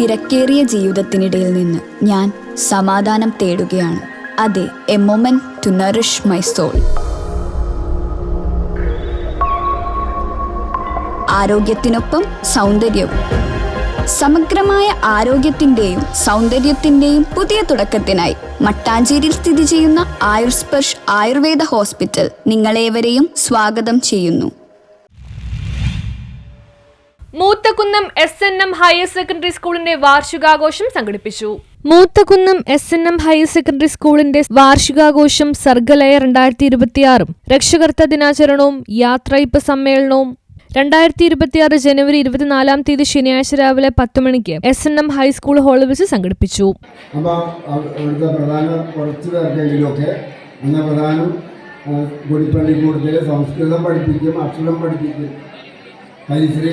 തിരക്കേറിയ ജീവിതത്തിനിടയിൽ നിന്ന് ഞാൻ സമാധാനം തേടുകയാണ്. അതെ, a moment to nourish my soul. ആരോഗ്യത്തിനൊപ്പം സൗന്ദര്യവും. സമഗ്രമായ ആരോഗ്യത്തിൻ്റെയും സൗന്ദര്യത്തിൻ്റെയും പുതിയ തുടക്കത്തിനായി മട്ടാഞ്ചേരിയിൽ സ്ഥിതി ചെയ്യുന്ന ആയുർസ്പർശ് ആയുർവേദ ഹോസ്പിറ്റൽ നിങ്ങളേവരെയും സ്വാഗതം ചെയ്യുന്നു. മൂത്തകുന്നം SNM ഹയർ സെക്കൻഡറി സ്കൂളിന്റെ വാർഷികാഘോഷം സംഘടിപ്പിച്ചു. മൂത്തകുന്നം SNM ഹയർ സെക്കൻഡറി സ്കൂളിന്റെ വാർഷികാഘോഷം സർഗലയ 2026 രക്ഷകർത്ത ദിനാചരണവും യാത്രയപ്പ് സമ്മേളനവും 2026 ജനുവരി 24 ശനിയാഴ്ച രാവിലെ 10 മണിക്ക് SNM ഹൈസ്കൂൾ ഹാളിൽ വെച്ച് സംഘടിപ്പിച്ചു. സംസ്കൃതം പഠിപ്പിക്കും, അക്ഷരം പഠിപ്പിക്കും, പരിശ്രീ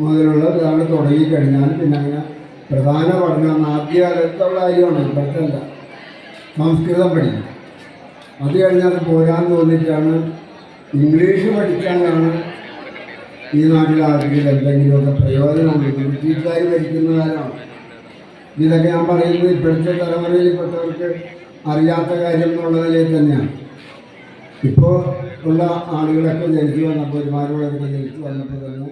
മുതലുള്ള ഇതാണ് തുടങ്ങിക്കഴിഞ്ഞാൽ പിന്നെ അങ്ങനെ പ്രധാന പഠനം ആദ്യകാലത്തുള്ള കാര്യമാണ്. ഇപ്പോഴത്തെ സംസ്കൃതം പഠിക്കും. അത് കഴിഞ്ഞാൽ പോരാന്ന് തോന്നിയിട്ടാണ് ഇംഗ്ലീഷ് പഠിക്കാനാണ് ഈ നാട്ടിൽ ആർക്കെങ്കിലും എന്തെങ്കിലുമൊക്കെ പ്രയോജനമുണ്ട്. ബ്രിട്ടീഷുകാർ ഭരിക്കുന്ന കാലമാണ്. ഇതൊക്കെ ഞാൻ പറയുന്നത് ഇപ്പോഴത്തെ തലമുറയിൽപ്പെട്ടവർക്ക് അറിയാത്ത കാര്യം എന്നുള്ള നിലയിൽ തന്നെയാണ്. ഇപ്പോൾ ഉള്ള ആളുകളൊക്കെ ജനിച്ചു വന്നപ്പോൾ ഒരുമാരുകളൊക്കെ ജനിച്ചു വന്നപ്പോൾ തന്നെ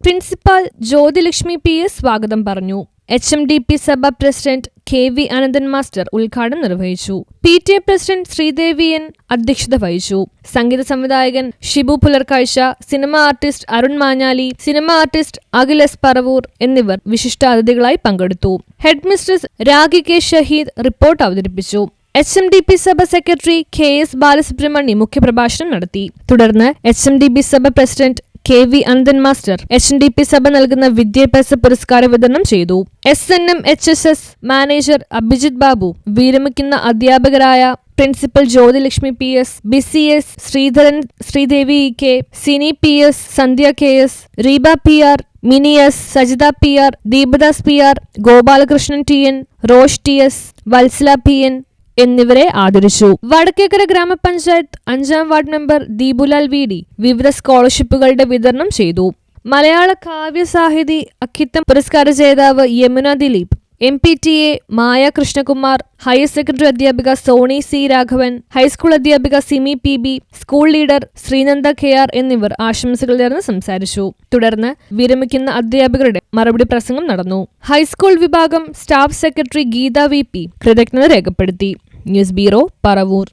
പ്രിൻസിപ്പാൾ ജ്യോതിലക്ഷ്മി PS സ്വാഗതം പറഞ്ഞു. HMDP സഭ പ്രസിഡന്റ് KV അനന്തൻ മാസ്റ്റർ ഉദ്ഘാടനം നിർവഹിച്ചു. PTA പ്രസിഡന്റ് ശ്രീദേവി N അധ്യക്ഷത വഹിച്ചു. സംഗീത സംവിധായകൻ Shibu Pularkazhcha, cinema artist Arun Manjali, cinema artist Akhil S Paravur എന്നിവർ വിശിഷ്ട അതിഥികളായി പങ്കെടുത്തു. Head mistress Ragi K Shaheed report അവതരിപ്പിച്ചു. HMDP സഭ സെക്രട്ടറി KS ബാലസുബ്രഹ്മണ്യം മുഖ്യപ്രഭാഷണം നടത്തി. തുടർന്ന് HMDP സഭ president KV Ananthan master HMDP സഭ നൽകുന്ന വിദ്യാഭ്യാസ പുരസ്കാര വിതരണം ചെയ്തു. SNM HSS manager Abhijith Babu, വിരമിക്കുന്ന അധ്യാപകരായ principal Jyothilakshmi PS, BCS Sreedharan, Sreedevi EK, Sini PS, Sandhya KS, Reeba PR, Mini S, Sajitha PR, Deepadas PR, Gopalakrishnan TN, Rosh TS, Vatsala PN എന്നിവരെ ആദരിച്ചു. വടക്കേക്കര ഗ്രാമപഞ്ചായത്ത് 5ാം വാർഡ് മെമ്പർ ദീപുലാൽ VD വിവിധ സ്കോളർഷിപ്പുകളുടെ വിതരണം ചെയ്തു. മലയാള കാവ്യ സാഹിതി അക്കിത്തം പുരസ്കാര ജേതാവ് യമുന ദിലീപ്, MPTA മായ കൃഷ്ണകുമാർ, ഹയർ സെക്കൻഡറി അധ്യാപിക സോണി C രാഘവൻ, ഹൈസ്കൂൾ അധ്യാപിക Simi PB, school leader Sreenanda KR എന്നിവർ ആശംസകൾ നേർന്ന് സംസാരിച്ചു. തുടർന്ന് വിരമിക്കുന്ന അധ്യാപകരുടെ മറുപടി പ്രസംഗം നടന്നു. ഹൈസ്കൂൾ വിഭാഗം സ്റ്റാഫ് സെക്രട്ടറി ഗീത VP കൃതജ്ഞത രേഖപ്പെടുത്തി. News bureau, Paravur.